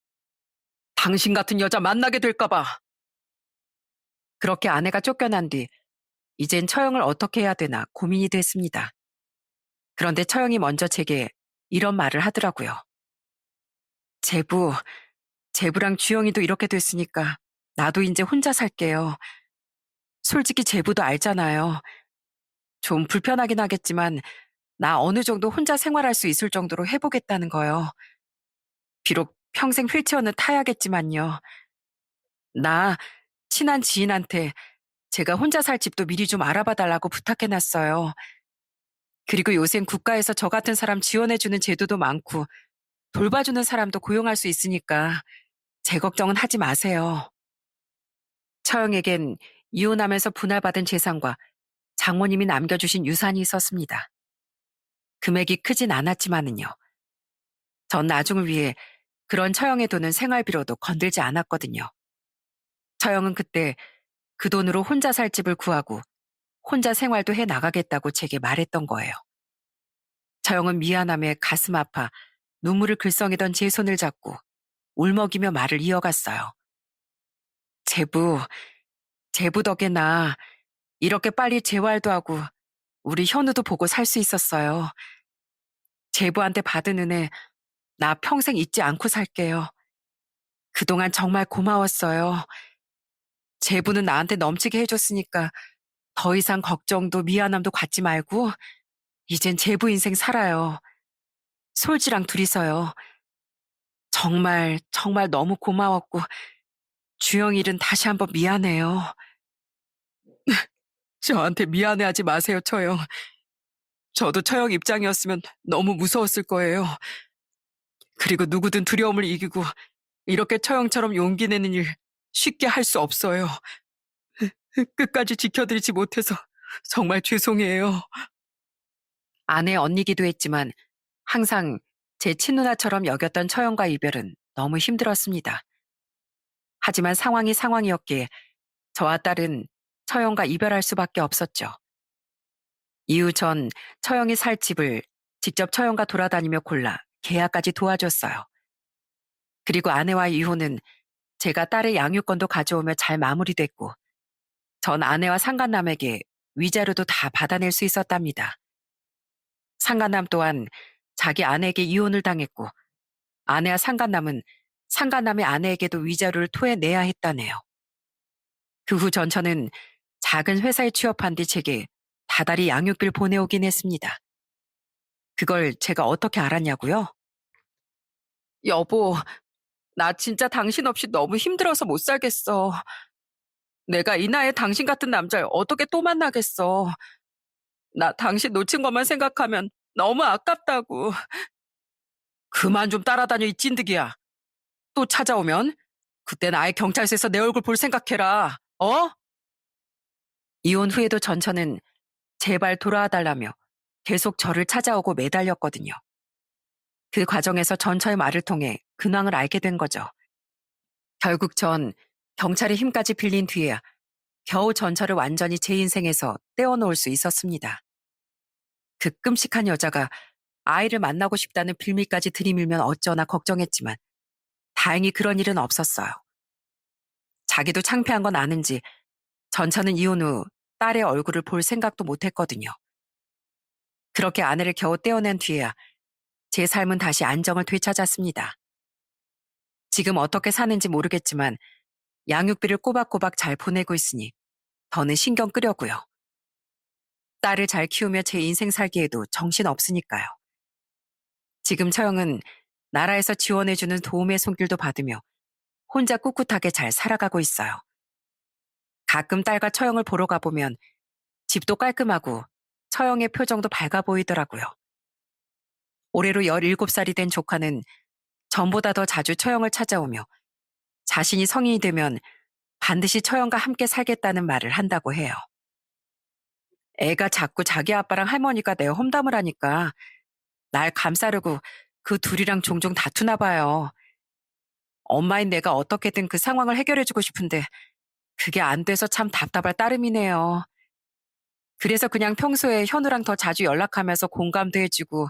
당신 같은 여자 만나게 될까 봐. 그렇게 아내가 쫓겨난 뒤 이젠 처형을 어떻게 해야 되나 고민이 됐습니다. 그런데 처형이 먼저 제게 이런 말을 하더라고요. 제부, 제부랑 주영이도 이렇게 됐으니까 나도 이제 혼자 살게요. 솔직히 제부도 알잖아요. 좀 불편하긴 하겠지만 나 어느 정도 혼자 생활할 수 있을 정도로 해보겠다는 거요. 비록 평생 휠체어는 타야겠지만요. 나 친한 지인한테 제가 혼자 살 집도 미리 좀 알아봐 달라고 부탁해놨어요. 그리고 요샌 국가에서 저 같은 사람 지원해주는 제도도 많고 돌봐주는 사람도 고용할 수 있으니까 제 걱정은 하지 마세요. 처형에겐 이혼하면서 분할받은 재산과 장모님이 남겨주신 유산이 있었습니다. 금액이 크진 않았지만은요. 전 나중을 위해 그런 처형의 돈은 생활비로도 건들지 않았거든요. 처형은 그때 그 돈으로 혼자 살 집을 구하고 혼자 생활도 해 나가겠다고 제게 말했던 거예요. 처형은 미안함에 가슴 아파 눈물을 글썽이던 제 손을 잡고 울먹이며 말을 이어갔어요. 제부, 제부 덕에 나 이렇게 빨리 재활도 하고 우리 현우도 보고 살 수 있었어요. 제부한테 받은 은혜 나 평생 잊지 않고 살게요. 그동안 정말 고마웠어요. 제부는 나한테 넘치게 해줬으니까 더 이상 걱정도 미안함도 갖지 말고 이젠 제부 인생 살아요. 솔지랑 둘이서요. 정말 정말 너무 고마웠고 주영 일은 다시 한번 미안해요. 저한테 미안해하지 마세요, 처형. 저도 처형 입장이었으면 너무 무서웠을 거예요. 그리고 누구든 두려움을 이기고 이렇게 처형처럼 용기 내는 일 쉽게 할 수 없어요. 끝까지 지켜드리지 못해서 정말 죄송해요. 아내 언니기도 했지만 항상 제 친누나처럼 여겼던 처형과 이별은 너무 힘들었습니다. 하지만 상황이 상황이었기에 저와 딸은 처형과 이별할 수밖에 없었죠. 이후 전 처형이 살 집을 직접 처형과 돌아다니며 골라 계약까지 도와줬어요. 그리고 아내와의 이혼은 제가 딸의 양육권도 가져오며 잘 마무리됐고 전 아내와 상간남에게 위자료도 다 받아낼 수 있었답니다. 상간남 또한 자기 아내에게 이혼을 당했고 아내와 상간남은 상간남의 아내에게도 위자료를 토해내야 했다네요. 그 후 전처는 작은 회사에 취업한 뒤 제게 다달이 양육비를 보내오긴 했습니다. 그걸 제가 어떻게 알았냐고요? 여보, 나 진짜 당신 없이 너무 힘들어서 못 살겠어. 내가 이 나이에 당신 같은 남자를 어떻게 또 만나겠어. 나 당신 놓친 것만 생각하면 너무 아깝다고. 그만 좀 따라다녀, 이 찐득이야. 또 찾아오면 그땐 아예 경찰서에서 내 얼굴 볼 생각해라. 어? 이혼 후에도 전처는 제발 돌아와 달라며 계속 저를 찾아오고 매달렸거든요. 그 과정에서 전처의 말을 통해 근황을 알게 된 거죠. 결국 전 경찰의 힘까지 빌린 뒤에야 겨우 전처를 완전히 제 인생에서 떼어놓을 수 있었습니다. 그 끔찍한 여자가 아이를 만나고 싶다는 빌미까지 들이밀면 어쩌나 걱정했지만 다행히 그런 일은 없었어요. 자기도 창피한 건 아는지 전처는 이혼 후 딸의 얼굴을 볼 생각도 못했거든요. 그렇게 아내를 겨우 떼어낸 뒤에야 제 삶은 다시 안정을 되찾았습니다. 지금 어떻게 사는지 모르겠지만 양육비를 꼬박꼬박 잘 보내고 있으니 더는 신경 끄려고요. 딸을 잘 키우며 제 인생 살기에도 정신 없으니까요. 지금 처형은 나라에서 지원해주는 도움의 손길도 받으며 혼자 꿋꿋하게 잘 살아가고 있어요. 가끔 딸과 처형을 보러 가보면 집도 깔끔하고 처형의 표정도 밝아 보이더라고요. 올해로 17살이 된 조카는 전보다 더 자주 처형을 찾아오며 자신이 성인이 되면 반드시 처형과 함께 살겠다는 말을 한다고 해요. 애가 자꾸 자기 아빠랑 할머니가 내 험담을 하니까 날 감싸려고 그 둘이랑 종종 다투나 봐요. 엄마인 내가 어떻게든 그 상황을 해결해주고 싶은데 그게 안 돼서 참 답답할 따름이네요. 그래서 그냥 평소에 현우랑 더 자주 연락하면서 공감도 해주고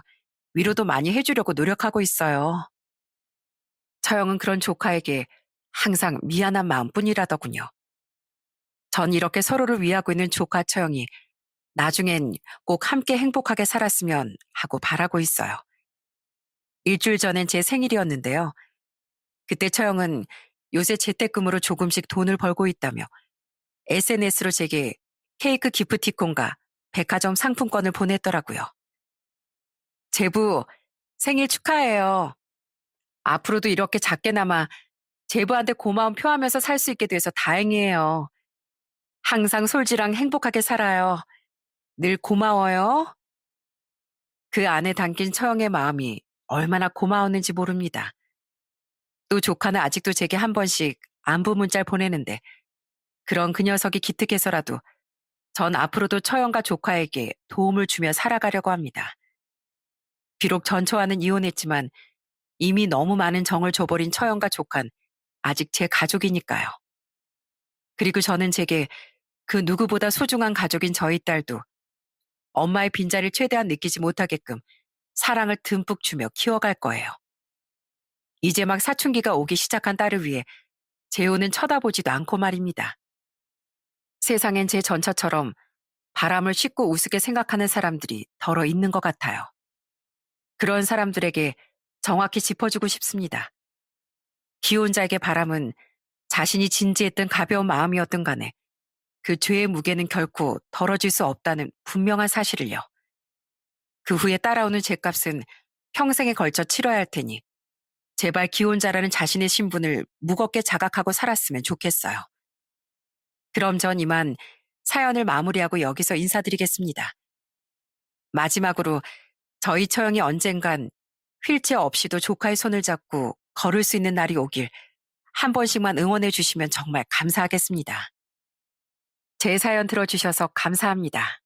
위로도 많이 해주려고 노력하고 있어요. 처형은 그런 조카에게 항상 미안한 마음뿐이라더군요. 전 이렇게 서로를 위하고 있는 조카 처형이 나중엔 꼭 함께 행복하게 살았으면 하고 바라고 있어요. 일주일 전엔 제 생일이었는데요. 그때 처형은 요새 재택근무로 조금씩 돈을 벌고 있다며 SNS로 제게 케이크 기프티콘과 백화점 상품권을 보냈더라고요. 제부, 생일 축하해요. 앞으로도 이렇게 작게나마 제부한테 고마움 표하면서 살 수 있게 돼서 다행이에요. 항상 솔지랑 행복하게 살아요. 늘 고마워요. 그 안에 담긴 처형의 마음이 얼마나 고마웠는지 모릅니다. 또 조카는 아직도 제게 한 번씩 안부 문자를 보내는데 그런 그 녀석이 기특해서라도 전 앞으로도 처형과 조카에게 도움을 주며 살아가려고 합니다. 비록 전처와는 이혼했지만 이미 너무 많은 정을 줘버린 처형과 조카는 아직 제 가족이니까요. 그리고 저는 제게 그 누구보다 소중한 가족인 저희 딸도 엄마의 빈자리를 최대한 느끼지 못하게끔 사랑을 듬뿍 주며 키워갈 거예요. 이제 막 사춘기가 오기 시작한 딸을 위해 재호는 쳐다보지도 않고 말입니다. 세상엔 제 전처처럼 바람을 쉽고 우습게 생각하는 사람들이 덜어 있는 것 같아요. 그런 사람들에게 정확히 짚어주고 싶습니다. 기혼자에게 바람은 자신이 진지했던 가벼운 마음이었든 간에 그 죄의 무게는 결코 덜어질 수 없다는 분명한 사실을요. 그 후에 따라오는 죄값은 평생에 걸쳐 치러야 할 테니 제발 기혼자라는 자신의 신분을 무겁게 자각하고 살았으면 좋겠어요. 그럼 전 이만 사연을 마무리하고 여기서 인사드리겠습니다. 마지막으로 저희 처형이 언젠간 휠체어 없이도 조카의 손을 잡고 걸을 수 있는 날이 오길 한 번씩만 응원해 주시면 정말 감사하겠습니다. 제 사연 들어주셔서 감사합니다.